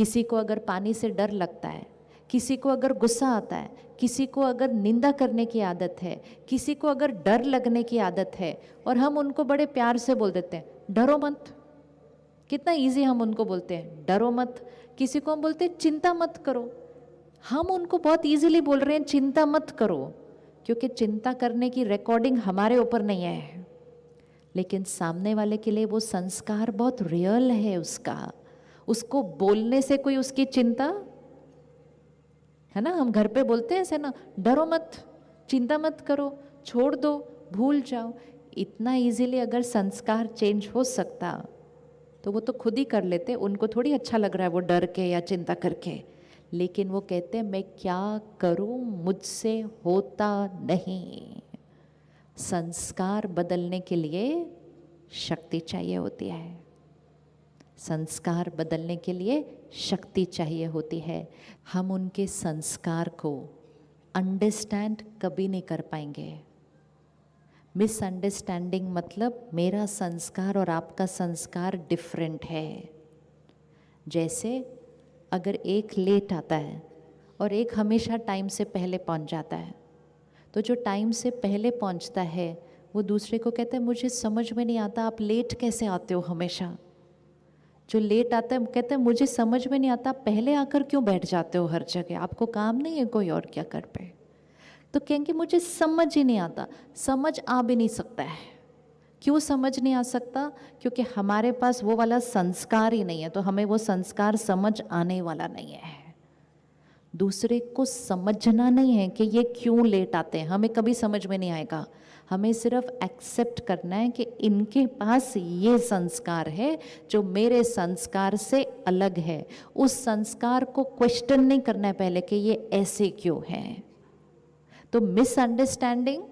किसी को अगर पानी से डर लगता है, किसी को अगर गुस्सा आता है, किसी को अगर निंदा करने की आदत है, किसी को अगर डर लगने की आदत है, और हम उनको बड़े प्यार से बोल देते हैं डरो मत। कितना इजी हम उनको बोलते हैं डरो मत। किसी को हम बोलते हैं चिंता मत करो। हम उनको बहुत इजीली बोल रहे हैं चिंता मत करो, क्योंकि चिंता करने की रिकॉर्डिंग हमारे ऊपर नहीं है, लेकिन सामने वाले के लिए वो संस्कार बहुत रियल है उसका। उसको बोलने से कोई उसकी चिंता, है ना, हम घर पे बोलते हैं ऐसे ना, डरो मत, चिंता मत करो, छोड़ दो, भूल जाओ। इतना इजीली अगर संस्कार चेंज हो सकता तो वो तो खुद ही कर लेते, उनको थोड़ी अच्छा लग रहा है वो डर के या चिंता करके। लेकिन वो कहते हैं मैं क्या करूं, मुझसे होता नहीं। संस्कार बदलने के लिए शक्ति चाहिए होती है। संस्कार बदलने के लिए शक्ति चाहिए होती है। हम उनके संस्कार को अंडरस्टैंड कभी नहीं कर पाएंगे। मिसअंडरस्टैंडिंग मतलब मेरा संस्कार और आपका संस्कार डिफरेंट है। जैसे अगर एक लेट आता है और एक हमेशा टाइम से पहले पहुंच जाता है, तो जो टाइम से पहले पहुंचता है वो दूसरे को कहता है मुझे समझ में नहीं आता आप लेट कैसे आते हो हमेशा। जो लेट आता है कहता है मुझे समझ में नहीं आता पहले आकर क्यों बैठ जाते हो हर जगह, आपको काम नहीं है कोई और क्या कर पे। तो कहेंगे मुझे समझ ही नहीं आता। समझ आ भी नहीं सकता है। क्यों समझ नहीं आ सकता? क्योंकि हमारे पास वो वाला संस्कार ही नहीं है, तो हमें वो संस्कार समझ आने वाला नहीं है। दूसरे को समझना नहीं है कि ये क्यों लेट आते हैं, हमें कभी समझ में नहीं आएगा। हमें सिर्फ एक्सेप्ट करना है कि इनके पास ये संस्कार है जो मेरे संस्कार से अलग है। उस संस्कार को क्वेश्चन नहीं करना है पहले कि ये ऐसे क्यों है। तो मिसअंडरस्टैंडिंग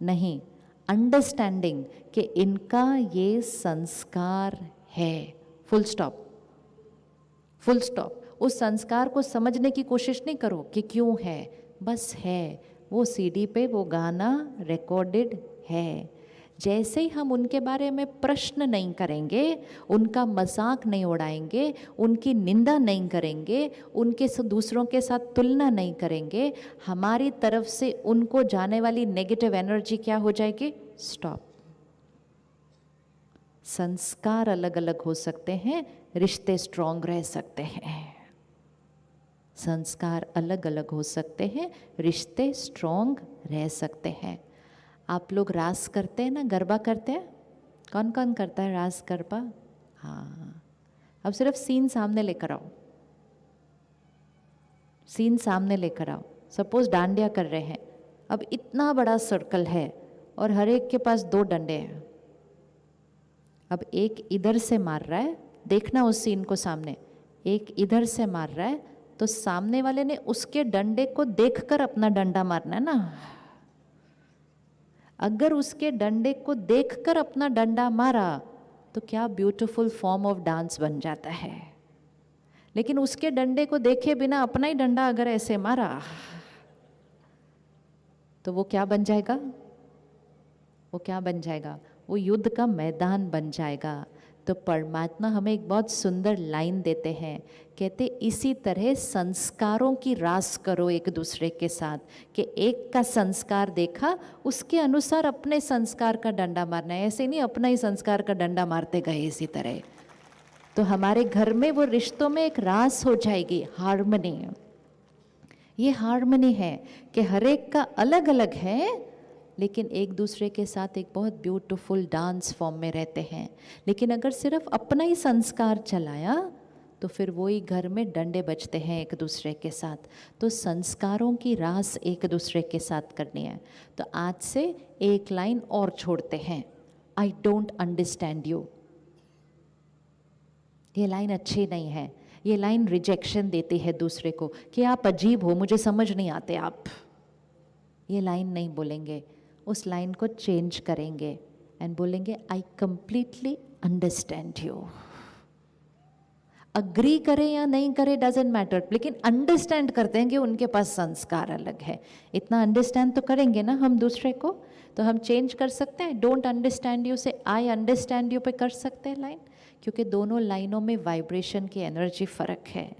नहीं, अंडरस्टैंडिंग कि इनका ये संस्कार है। Full stop, full stop. उस संस्कार को समझने की कोशिश नहीं करो कि क्यों है, बस है। वो सीडी पे वो गाना रिकॉर्डेड है। जैसे ही हम उनके बारे में प्रश्न नहीं करेंगे, उनका मजाक नहीं उड़ाएंगे, उनकी निंदा नहीं करेंगे, उनके दूसरों के साथ तुलना नहीं करेंगे, हमारी तरफ से उनको जाने वाली नेगेटिव एनर्जी क्या हो जाएगी? स्टॉप। संस्कार अलग अलग हो सकते हैं, रिश्ते स्ट्रांग रह सकते हैं। संस्कार अलग अलग हो सकते हैं, रिश्ते स्ट्रांग रह सकते हैं। आप लोग रास करते हैं ना, गरबा करते हैं? कौन कौन करता है रास गरबा? हाँ, अब सिर्फ सीन सामने लेकर आओ, सीन सामने लेकर आओ। सपोज डांडिया कर रहे हैं, अब इतना बड़ा सर्कल है और हर एक के पास 2 डंडे हैं। अब एक इधर से मार रहा है, देखना उस सीन को सामने, एक इधर से मार रहा है, तो सामने वाले ने उसके डंडे को देखकर अपना डंडा मारना है ना। अगर उसके डंडे को देखकर अपना डंडा मारा तो क्या ब्यूटीफुल फॉर्म ऑफ डांस बन जाता है। लेकिन उसके डंडे को देखे बिना अपना ही डंडा अगर ऐसे मारा तो वो क्या बन जाएगा? वो क्या बन जाएगा? वो युद्ध का मैदान बन जाएगा। तो परमात्मा हमें एक बहुत सुंदर लाइन देते हैं, कहते इसी तरह संस्कारों की रास करो एक दूसरे के साथ, कि एक का संस्कार देखा उसके अनुसार अपने संस्कार का डंडा मारना है। ऐसे नहीं अपना ही संस्कार का डंडा मारते गए इसी तरह, तो हमारे घर में वो रिश्तों में एक रास हो जाएगी, हार्मनी। ये हार्मनी है कि हर एक का अलग अलग है, लेकिन एक दूसरे के साथ एक बहुत ब्यूटीफुल डांस फॉर्म में रहते हैं। लेकिन अगर सिर्फ अपना ही संस्कार चलाया तो फिर वही घर में डंडे बजते हैं एक दूसरे के साथ। तो संस्कारों की रास एक दूसरे के साथ करनी है। तो आज से एक लाइन और छोड़ते हैं, आई डोंट अंडरस्टैंड यू। ये लाइन अच्छी नहीं है, ये लाइन रिजेक्शन देती है दूसरे को कि आप अजीब हो, मुझे समझ नहीं आते आप। ये लाइन नहीं बोलेंगे, उस लाइन को चेंज करेंगे एंड बोलेंगे I completely understand you. Agree करें या नहीं करें डजेंट मैटर, लेकिन अंडरस्टैंड करते हैं कि उनके पास संस्कार अलग है। इतना अंडरस्टैंड तो करेंगे ना हम दूसरे को, तो हम चेंज कर सकते हैं। डोंट अंडरस्टैंड यू से आई अंडरस्टैंड यू पे कर सकते हैं लाइन, क्योंकि दोनों लाइनों में वाइब्रेशन की एनर्जी फ़र्क है।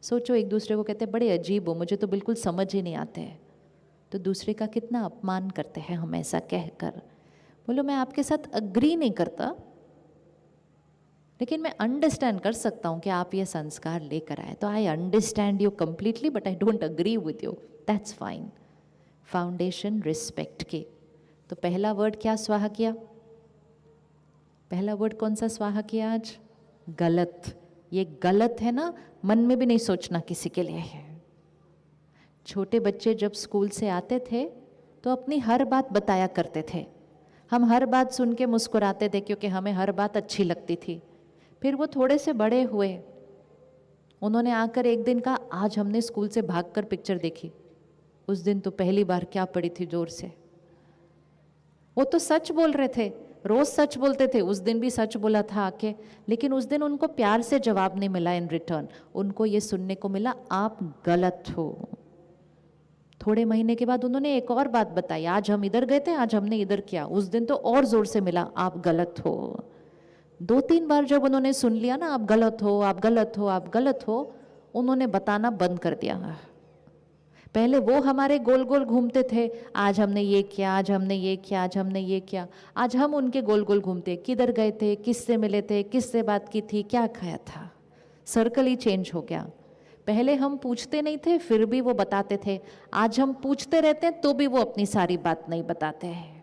सोचो, एक दूसरे को कहते हैं बड़े अजीब हो, मुझे तो बिल्कुल समझ ही नहीं आते, तो दूसरे का कितना अपमान करते हैं हम ऐसा कहकर। बोलो मैं आपके साथ अग्री नहीं करता, लेकिन मैं अंडरस्टैंड कर सकता हूँ कि आप ये संस्कार लेकर आए, तो I understand you completely but I don't agree with you, that's fine. Foundation respect की। तो पहला वर्ड क्या स्वाहा किया? पहला वर्ड कौन सा स्वाहा किया आज? गलत। ये गलत है ना, मन में भी नहीं सोचना किसी के लिए है। छोटे बच्चे जब स्कूल से आते थे तो अपनी हर बात बताया करते थे। हम हर बात सुन के मुस्कुराते थे क्योंकि हमें हर बात अच्छी लगती थी। फिर वो थोड़े से बड़े हुए, उन्होंने आकर एक दिन कहा आज हमने स्कूल से भागकर पिक्चर देखी। उस दिन तो पहली बार क्या पड़ी थी जोर से। वो तो सच बोल रहे थे, रोज सच बोलते थे, उस दिन भी सच बोला था आके, लेकिन उस दिन उनको प्यार से जवाब नहीं मिला इन रिटर्न। उनको ये सुनने को मिला आप गलत हो। थोड़े महीने के बाद उन्होंने एक और बात बताई, आज हम इधर गए थे, आज हमने इधर किया। उस दिन तो और जोर से मिला आप गलत हो। 2-3 बार जब उन्होंने सुन लिया ना आप गलत हो, आप गलत हो, आप गलत हो, उन्होंने बताना बंद कर दिया। पहले वो हमारे गोल गोल घूमते थे, आज हमने ये किया, आज हमने ये किया, आज हमने ये किया। आज हम उनके गोल गोल घूमते, किधर गए थे, किससे मिले थे, किससे बात की थी, क्या खाया था। सर्कल ही चेंज हो गया। पहले हम पूछते नहीं थे फिर भी वो बताते थे, आज हम पूछते रहते हैं तो भी वो अपनी सारी बात नहीं बताते हैं।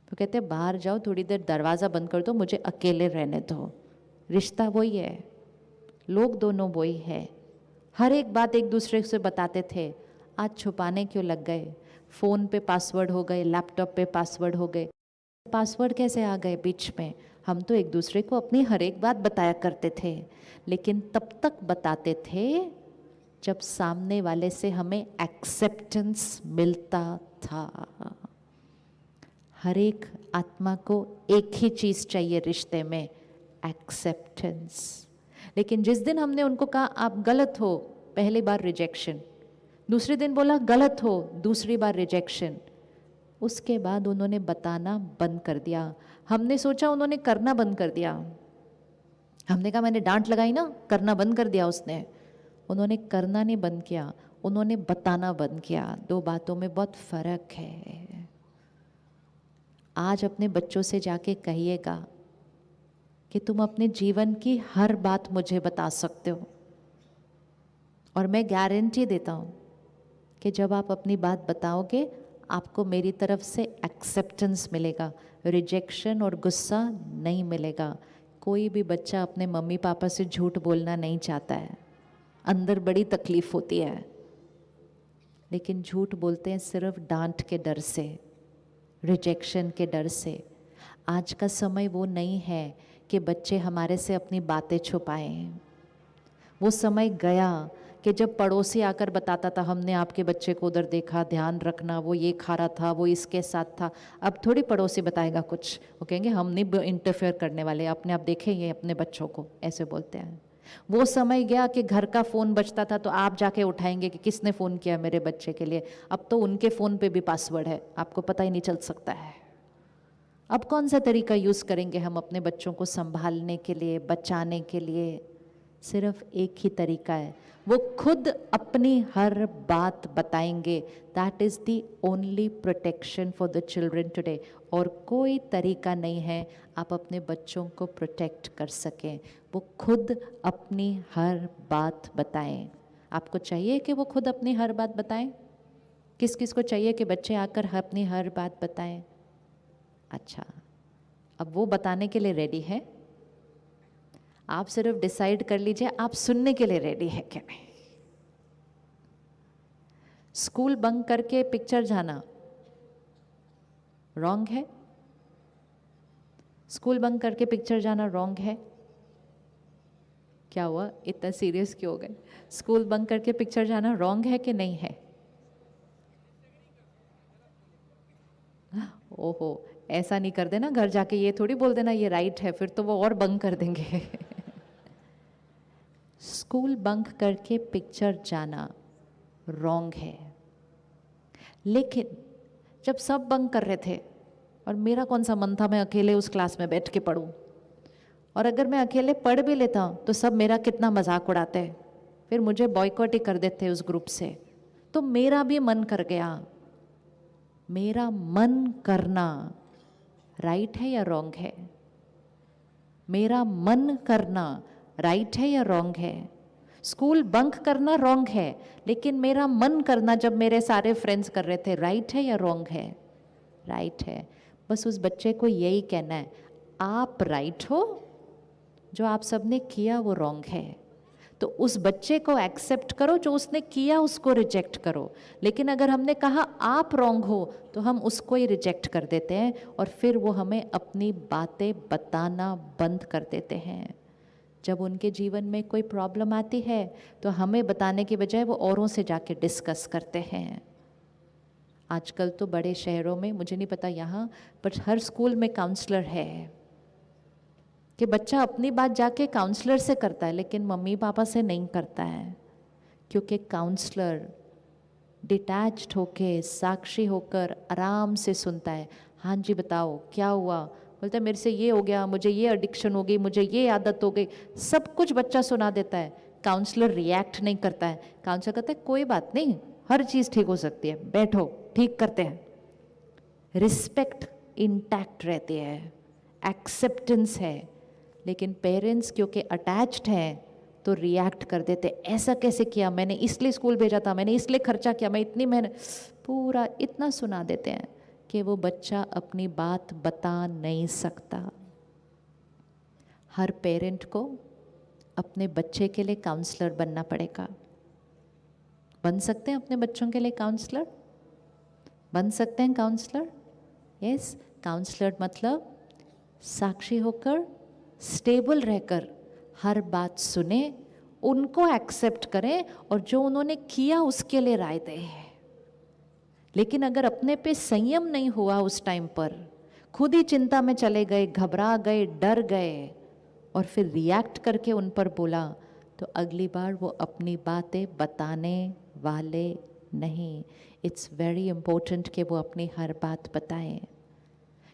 तो कहते हैं बाहर जाओ, थोड़ी देर दरवाज़ा बंद कर दो, मुझे अकेले रहने दो। रिश्ता वही है, लोग दोनों वही है। हर एक बात एक दूसरे से बताते थे, आज छुपाने क्यों लग गए? फ़ोन पे पासवर्ड हो गए, लैपटॉप पे पासवर्ड हो गए। पासवर्ड कैसे आ गए बीच में? हम तो एक दूसरे को अपनी हर एक बात बताया करते थे, लेकिन तब तक बताते थे जब सामने वाले से हमें एक्सेप्टेंस मिलता था। हर एक आत्मा को एक ही चीज़ चाहिए रिश्ते में, एक्सेप्टेंस। लेकिन जिस दिन हमने उनको कहा आप गलत हो, पहली बार रिजेक्शन, दूसरे दिन बोला गलत हो, दूसरी बार रिजेक्शन, उसके बाद उन्होंने बताना बंद कर दिया। हमने सोचा उन्होंने करना बंद कर दिया। हमने कहा मैंने डांट लगाई ना, करना बंद कर दिया उसने। उन्होंने करना नहीं बंद किया, उन्होंने बताना बंद किया। दो बातों में बहुत फर्क है। आज अपने बच्चों से जाके कहिएगा कि तुम अपने जीवन की हर बात मुझे बता सकते हो, और मैं गारंटी देता हूँ कि जब आप अपनी बात बताओगे आपको मेरी तरफ से एक्सेप्टेंस मिलेगा, रिजेक्शन और गुस्सा नहीं मिलेगा। कोई भी बच्चा अपने मम्मी पापा से झूठ बोलना नहीं चाहता है, अंदर बड़ी तकलीफ होती है, लेकिन झूठ बोलते हैं सिर्फ डांट के डर से, रिजेक्शन के डर से। आज का समय वो नहीं है कि बच्चे हमारे से अपनी बातें छुपाएं। वो समय गया कि जब पड़ोसी आकर बताता था हमने आपके बच्चे को उधर देखा, ध्यान रखना, वो ये खा रहा था, वो इसके साथ था। अब थोड़ी पड़ोसी बताएगा कुछ, वो कहेंगे हम नहीं इंटरफेयर करने वाले, अपने आप देखें ये अपने बच्चों को, ऐसे बोलते हैं। वो समय गया कि घर का फ़ोन बजता था तो आप जाके उठाएंगे कि किसने फ़ोन किया मेरे बच्चे के लिए। अब तो उनके फ़ोन पे भी पासवर्ड है, आपको पता ही नहीं चल सकता है। अब कौन सा तरीका यूज़ करेंगे हम अपने बच्चों को संभालने के लिए, बचाने के लिए? सिर्फ एक ही तरीका है, वो खुद अपनी हर बात बताएंगे। That is the only protection for the children today. और कोई तरीका नहीं है आप अपने बच्चों को प्रोटेक्ट कर सकें। वो खुद अपनी हर बात बताएं। आपको चाहिए कि वो खुद अपनी हर बात बताएं? किस किस को चाहिए कि बच्चे आकर अपनी हर बात बताएं? अच्छा, अब वो बताने के लिए रेडी है? आप सिर्फ डिसाइड कर लीजिए आप सुनने के लिए रेडी है क्या नहीं। स्कूल बंक करके पिक्चर जाना रॉन्ग है? स्कूल बंक करके पिक्चर जाना रॉन्ग है? क्या हुआ, इतना सीरियस क्यों हो गए? स्कूल बंक करके पिक्चर जाना रॉन्ग है कि नहीं है? ओहो, ऐसा नहीं कर देना, घर जाके ये थोड़ी बोल देना ये राइट है, फिर तो वो और बंक कर देंगे। स्कूल बंक करके पिक्चर जाना रॉन्ग है, लेकिन जब सब बंक कर रहे थे और मेरा कौन सा मन था मैं अकेले उस क्लास में बैठ के पढूं, और अगर मैं अकेले पढ़ भी लेता हूँ तो सब मेरा कितना मजाक उड़ाते हैं, फिर मुझे बॉयकॉट ही कर देते हैं उस ग्रुप से। तो मेरा भी मन कर गया। मेरा मन करना राइट है या रॉन्ग है? मेरा मन करना राइट है या रॉन्ग है? स्कूल बंक करना रॉन्ग है, लेकिन मेरा मन करना जब मेरे सारे फ्रेंड्स कर रहे थे, राइट है या रॉन्ग है? राइट है। बस उस बच्चे को यही कहना है, आप राइट हो, जो आप सबने किया वो रॉन्ग है। तो उस बच्चे को एक्सेप्ट करो, जो उसने किया उसको रिजेक्ट करो। लेकिन अगर हमने कहा आप रॉन्ग हो, तो हम उसको ही रिजेक्ट कर देते हैं और फिर वो हमें अपनी बातें बताना बंद कर देते हैं। जब उनके जीवन में कोई प्रॉब्लम आती है तो हमें बताने के बजाय वो औरों से जाके डिस्कस करते हैं। आजकल तो बड़े शहरों में, मुझे नहीं पता यहाँ, पर हर स्कूल में काउंसलर है कि बच्चा अपनी बात जाके काउंसलर से करता है, लेकिन मम्मी पापा से नहीं करता है। क्योंकि काउंसलर डिटैच्ड होके, साक्षी होकर आराम से सुनता है। हाँ जी बताओ क्या हुआ? बोलता है मेरे से ये हो गया, मुझे ये एडिक्शन हो गई, मुझे ये आदत हो गई, सब कुछ बच्चा सुना देता है। काउंसलर रिएक्ट नहीं करता है। काउंसलर कहता है कोई बात नहीं, हर चीज़ ठीक हो सकती है, बैठो ठीक करते हैं। रिस्पेक्ट इंटैक्ट रहती है, एक्सेप्टेंस है। लेकिन पेरेंट्स क्योंकि अटैच्ड हैं तो रिएक्ट कर देते, ऐसा कैसे किया, मैंने इसलिए स्कूल भेजा था, मैंने इसलिए खर्चा किया, मैं इतनी मेहनत, पूरा इतना सुना देते हैं कि वो बच्चा अपनी बात बता नहीं सकता। हर पेरेंट को अपने बच्चे के लिए काउंसलर बनना पड़ेगा। बन सकते हैं अपने बच्चों के लिए काउंसलर? बन सकते हैं काउंसलर? यस। काउंसलर मतलब साक्षी होकर, स्टेबल रहकर हर बात सुने, उनको एक्सेप्ट करें और जो उन्होंने किया उसके लिए राय दें। लेकिन अगर अपने पे संयम नहीं हुआ उस टाइम पर, खुद ही चिंता में चले गए, घबरा गए, डर गए और फिर रिएक्ट करके उन पर बोला, तो अगली बार वो अपनी बातें बताने वाले नहीं। इट्स वेरी इम्पोर्टेंट कि वो अपनी हर बात बताएं,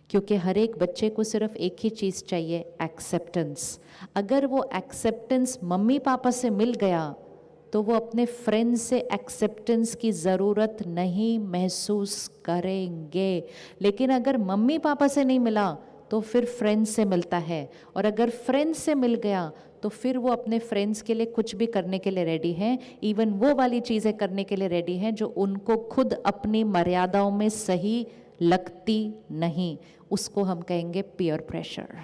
क्योंकि हर एक बच्चे को सिर्फ एक ही चीज़ चाहिए, एक्सेप्टेंस। अगर वो एक्सेप्टेंस मम्मी पापा से मिल गया तो वो अपने फ्रेंड्स से एक्सेप्टेंस की ज़रूरत नहीं महसूस करेंगे। लेकिन अगर मम्मी पापा से नहीं मिला तो फिर फ्रेंड्स से मिलता है, और अगर फ्रेंड्स से मिल गया तो फिर वो अपने फ्रेंड्स के लिए कुछ भी करने के लिए रेडी हैं, इवन वो वाली चीज़ें करने के लिए रेडी हैं जो उनको खुद अपनी मर्यादाओं में सही लगती नहीं। उसको हम कहेंगे पीयर प्रेशर।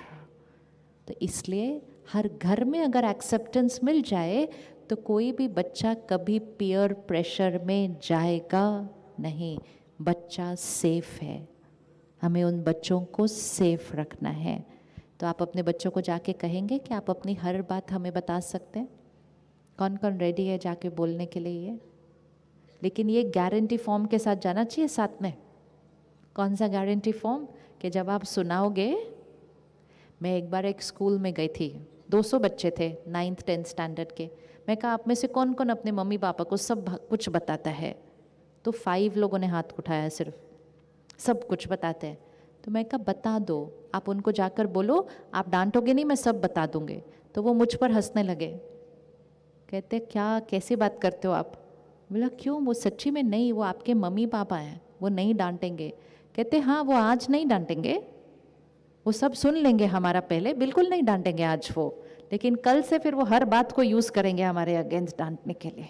तो इसलिए हर घर में अगर एक्सेप्टेंस मिल जाए तो कोई भी बच्चा कभी पीयर प्रेशर में जाएगा नहीं। बच्चा सेफ है, हमें उन बच्चों को सेफ रखना है। तो आप अपने बच्चों को जाके कहेंगे कि आप अपनी हर बात हमें बता सकते हैं? कौन कौन रेडी है जाके बोलने के लिए ये? लेकिन ये गारंटी फॉर्म के साथ जाना चाहिए साथ में। कौन सा गारंटी फॉर्म? कि जब आप सुनाओगे, मैं एक बार एक स्कूल में गई थी, 200 बच्चे थे 9th 10th स्टैंडर्ड के। मैं कहा आप में से कौन कौन अपने मम्मी पापा को सब कुछ बताता है? तो 5 लोगों ने हाथ उठाया, सिर्फ सब कुछ बताते हैं। तो मैं कहा बता दो, आप उनको जाकर बोलो, आप डांटोगे नहीं, मैं सब बता दूंगे। तो वो मुझ पर हंसने लगे, कहते क्या कैसी बात करते हो आप? बोला क्यों? वो सच्ची में नहीं, वो आपके मम्मी पापा हैं, वो नहीं डांटेंगे। कहते हाँ वो आज नहीं डांटेंगे, वो सब सुन लेंगे हमारा पहले, बिल्कुल नहीं डांटेंगे आज वो, लेकिन कल से फिर वो हर बात को यूज़ करेंगे हमारे अगेंस्ट डांटने के लिए।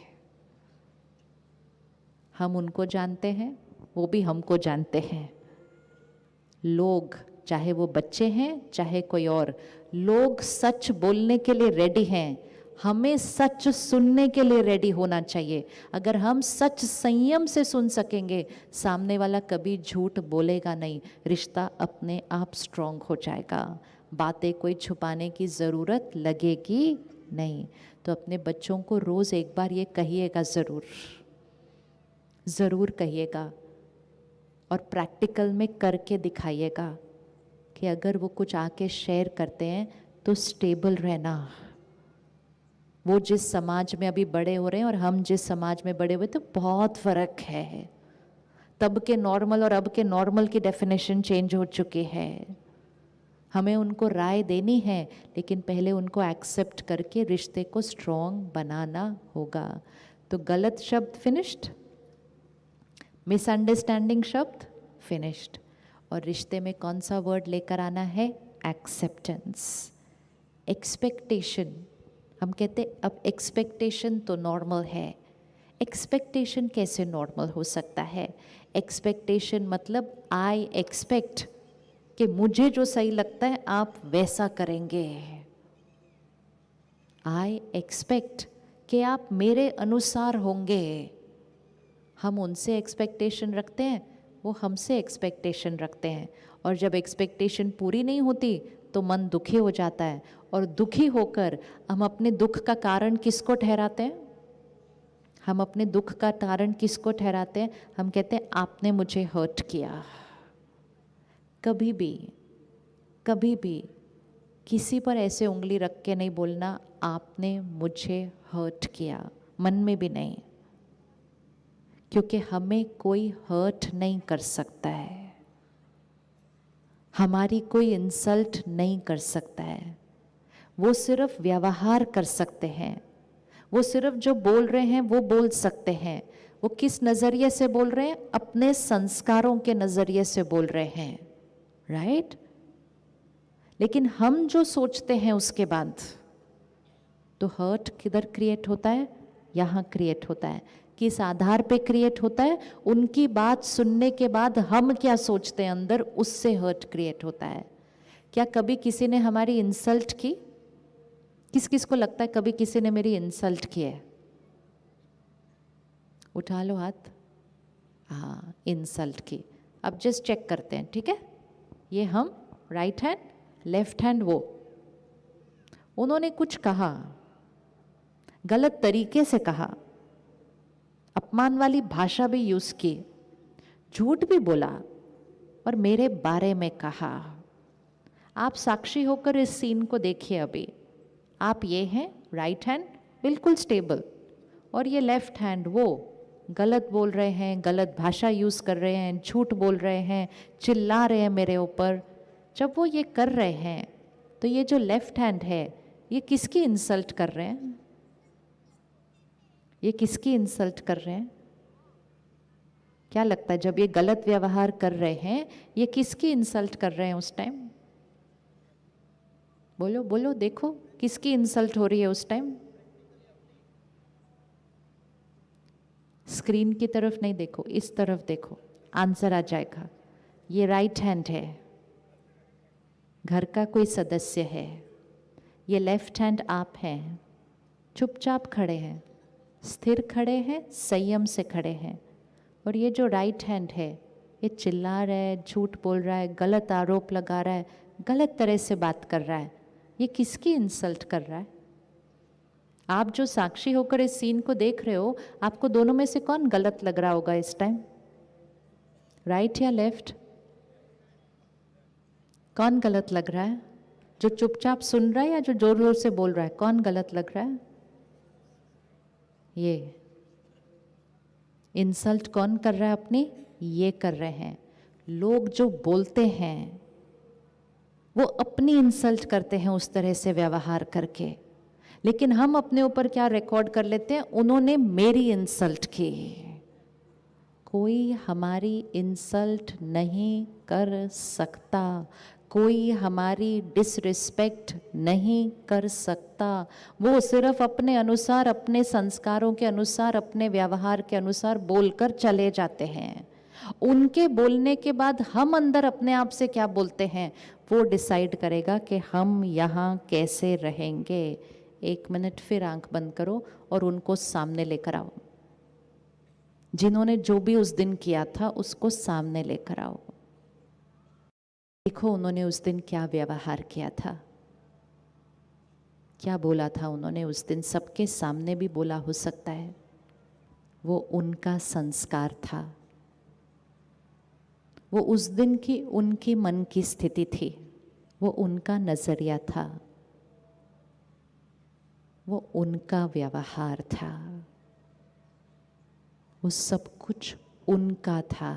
हम उनको जानते हैं, वो भी हमको जानते हैं। लोग, चाहे वो बच्चे हैं चाहे कोई और, लोग सच बोलने के लिए रेडी हैं। हमें सच सुनने के लिए रेडी होना चाहिए। अगर हम सच संयम से सुन सकेंगे, सामने वाला कभी झूठ बोलेगा नहीं, रिश्ता अपने आप स्ट्रॉन्ग हो जाएगा, बातें कोई छुपाने की ज़रूरत लगेगी नहीं। तो अपने बच्चों को रोज़ एक बार ये कहिएगा, ज़रूर कहिएगा, और प्रैक्टिकल में करके दिखाइएगा कि अगर वो कुछ आके शेयर करते हैं तो स्टेबल रहना। वो जिस समाज में अभी बड़े हो रहे हैं और हम जिस समाज में बड़े हुए, तो बहुत फ़र्क है। तब के नॉर्मल और अब के नॉर्मल की डेफिनेशन चेंज हो चुकी है। हमें उनको राय देनी है, लेकिन पहले उनको एक्सेप्ट करके रिश्ते को स्ट्रॉन्ग बनाना होगा। तो गलत शब्द फिनिश्ड, मिसअंडरस्टैंडिंग शब्द फिनिश्ड, और रिश्ते में कौन सा वर्ड लेकर आना है? एक्सेप्टेंस। एक्सपेक्टेशन, हम कहते अब एक्सपेक्टेशन तो नॉर्मल है। एक्सपेक्टेशन कैसे नॉर्मल हो सकता है? एक्सपेक्टेशन मतलब आई एक्सपेक्ट कि मुझे जो सही लगता है आप वैसा करेंगे। आई एक्सपेक्ट कि आप मेरे अनुसार होंगे। हम उनसे एक्सपेक्टेशन रखते हैं, वो हमसे एक्सपेक्टेशन रखते हैं, और जब एक्सपेक्टेशन पूरी नहीं होती तो मन दुखी हो जाता है, और दुखी होकर हम अपने दुख का कारण किसको ठहराते हैं? हम अपने दुख का कारण किसको ठहराते हैं? हम कहते हैं आपने मुझे हर्ट किया। कभी भी किसी पर ऐसे उंगली रख के नहीं बोलना आपने मुझे हर्ट किया, मन में भी नहीं, क्योंकि हमें कोई हर्ट नहीं कर सकता है, हमारी कोई इंसल्ट नहीं कर सकता है। वो सिर्फ व्यवहार कर सकते हैं, वो सिर्फ जो बोल रहे हैं वो बोल सकते हैं। वो किस नज़रिए से बोल रहे हैं? अपने संस्कारों के नज़रिए से बोल रहे हैं, राइट? लेकिन हम जो सोचते हैं उसके बाद, तो हर्ट किधर क्रिएट होता है? यहाँ क्रिएट होता है। किस आधार पे क्रिएट होता है? उनकी बात सुनने के बाद हम क्या सोचते हैं अंदर, उससे हर्ट क्रिएट होता है। क्या कभी किसी ने हमारी इंसल्ट की? किस किस को लगता है कभी किसी ने मेरी इंसल्ट की है? उठा लो हाथ। हाँ, इंसल्ट की। अब जस्ट चेक करते हैं, ठीक है? ये हम राइट हैंड, लेफ्ट हैंड, वो उन्होंने कुछ कहा, गलत तरीके से कहा, अपमान वाली भाषा भी यूज की, झूठ भी बोला और मेरे बारे में कहा। आप साक्षी होकर इस सीन को देखिए। अभी आप ये हैं राइट हैंड बिल्कुल स्टेबल, और ये लेफ्ट हैंड वो गलत बोल रहे हैं, गलत भाषा यूज़ कर रहे हैं, झूठ बोल रहे हैं, चिल्ला रहे हैं मेरे ऊपर। जब वो ये कर रहे हैं तो ये जो लेफ्ट हैंड है ये किसकी इंसल्ट कर रहे हैं? ये किसकी इंसल्ट कर रहे हैं? क्या लगता है जब ये गलत व्यवहार कर रहे हैं ये किसकी इंसल्ट कर रहे हैं उस टाइम? बोलो बोलो, देखो किसकी इंसल्ट हो रही है उस टाइम? स्क्रीन की तरफ नहीं देखो, इस तरफ देखो, आंसर आ जाएगा। ये राइट हैंड है, घर का कोई सदस्य है। ये लेफ्ट हैंड आप हैं, चुपचाप खड़े हैं, स्थिर खड़े हैं, संयम से खड़े हैं। और ये जो राइट हैंड है ये चिल्ला रहा है, झूठ बोल रहा है, गलत आरोप लगा रहा है, गलत तरह से बात कर रहा है। ये किसकी इंसल्ट कर रहा है? आप जो साक्षी होकर इस सीन को देख रहे हो, आपको दोनों में से कौन गलत लग रहा होगा इस टाइम? राइट या लेफ्ट? कौन गलत लग रहा है? जो चुपचाप सुन रहा है या जो जोर जोर से बोल रहा है? कौन गलत लग रहा है? ये इंसल्ट कौन कर रहा है अपनी? ये कर रहे हैं। लोग जो बोलते हैं वो अपनी इंसल्ट करते हैं उस तरह से व्यवहार करके, लेकिन हम अपने ऊपर क्या रिकॉर्ड कर लेते हैं? उन्होंने मेरी इंसल्ट की। कोई हमारी इंसल्ट नहीं कर सकता, कोई हमारी डिसरिस्पेक्ट नहीं कर सकता। वो सिर्फ अपने अनुसार, अपने संस्कारों के अनुसार, अपने व्यवहार के अनुसार बोलकर चले जाते हैं। उनके बोलने के बाद हम अंदर अपने आप से क्या बोलते हैं वो डिसाइड करेगा कि हम यहाँ कैसे रहेंगे। 1 मिनट फिर आंख बंद करो और उनको सामने लेकर आओ। जिन्होंने जो भी उस दिन किया था उसको सामने लेकर आओ। देखो उन्होंने उस दिन क्या व्यवहार किया था, क्या बोला था उन्होंने उस दिन। सबके सामने भी बोला हो सकता है। वो उनका संस्कार था, वो उस दिन की उनकी मन की स्थिति थी, वो उनका नजरिया था, वो उनका व्यवहार था, वो सब कुछ उनका था,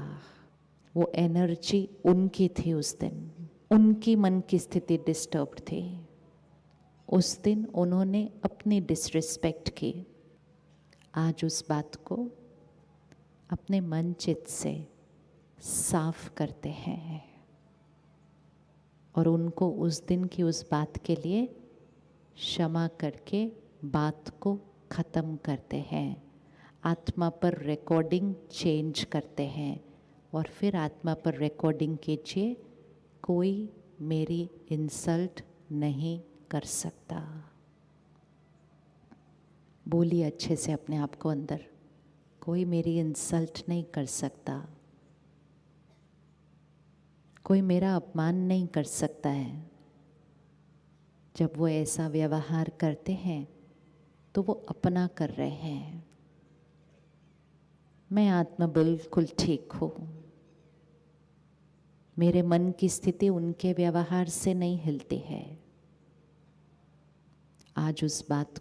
वो एनर्जी उनकी थी उस दिन। उनकी मन की स्थिति डिस्टर्ब्ड थी। उस दिन उन्होंने अपनी डिसरिस्पेक्ट की। आज उस बात को अपने मन चित्त से साफ करते हैं और उनको उस दिन की उस बात के लिए क्षमा करके बात को ख़त्म करते हैं। आत्मा पर रिकॉर्डिंग चेंज करते हैं और फिर आत्मा पर रिकॉर्डिंग कीजिए, कोई मेरी इंसल्ट नहीं कर सकता। बोलिए अच्छे से अपने आप को अंदर, कोई मेरी इंसल्ट नहीं कर सकता, कोई मेरा अपमान नहीं कर सकता है। जब वो ऐसा व्यवहार करते हैं तो वो अपना कर रहे हैं। मैं आत्मा बिल्कुल ठीक हूँ। मेरे मन की स्थिति उनके व्यवहार से नहीं हिलती है। आज उस बात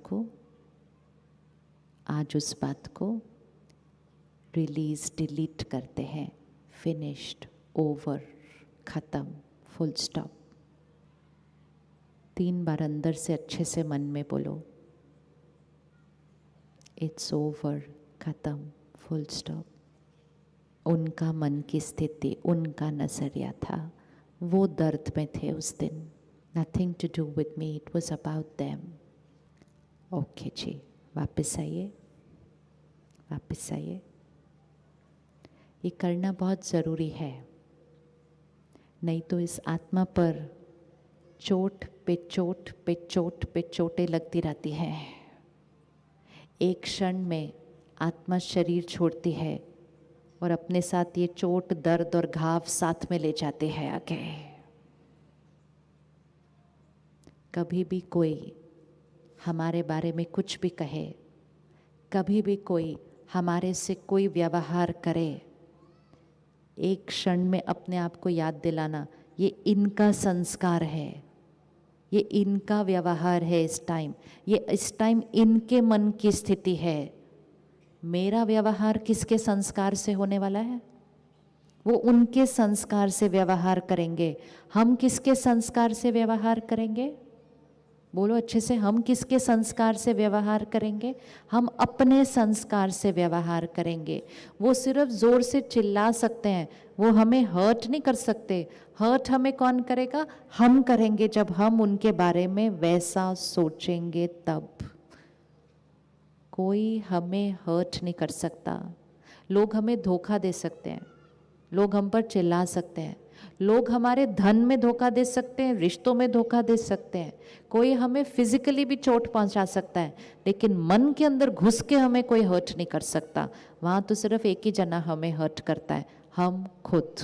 को रिलीज, डिलीट करते हैं। फिनिश्ड, ओवर, खत्म, फुल स्टॉप। 3 बार अंदर से अच्छे से मन में बोलो, इट्स ओवर, खत्म, फुल स्टॉप। उनका मन की स्थिति, उनका नजरिया था, वो दर्द में थे उस दिन। Nothing to do with me, it was about them. Okay ji, वापस आइए। ये करना बहुत ज़रूरी है, नहीं तो इस आत्मा पर चोट पे चोट पे चोट पे चोटें लगती रहती हैं। एक क्षण में आत्मा शरीर छोड़ती है और अपने साथ ये चोट, दर्द और घाव साथ में ले जाते हैं आगे। कभी भी कोई हमारे बारे में कुछ भी कहे, कभी भी कोई हमारे से कोई व्यवहार करे, एक क्षण में अपने आप को याद दिलाना, ये इनका संस्कार है, ये इनका व्यवहार है इस टाइम, ये इस टाइम इनके मन की स्थिति है। मेरा व्यवहार किसके संस्कार से होने वाला है? वो उनके संस्कार से व्यवहार करेंगे। हम किसके संस्कार से व्यवहार करेंगे? बोलो अच्छे से, हम किसके संस्कार से व्यवहार करेंगे? हम अपने संस्कार से व्यवहार करेंगे। वो सिर्फ जोर से चिल्ला सकते हैं, वो हमें हर्ट नहीं कर सकते। हर्ट हमें कौन करेगा? हम करेंगे, जब हम उनके बारे में वैसा सोचेंगे तब। कोई हमें हर्ट नहीं कर सकता। लोग हमें धोखा दे सकते हैं, लोग हम पर चिल्ला सकते हैं, लोग हमारे धन में धोखा दे सकते हैं, रिश्तों में धोखा दे सकते हैं, कोई हमें फिजिकली भी चोट पहुंचा सकता है, लेकिन मन के अंदर घुस के हमें कोई हर्ट नहीं कर सकता। वहाँ तो सिर्फ एक ही जना हमें हर्ट करता है, हम खुद।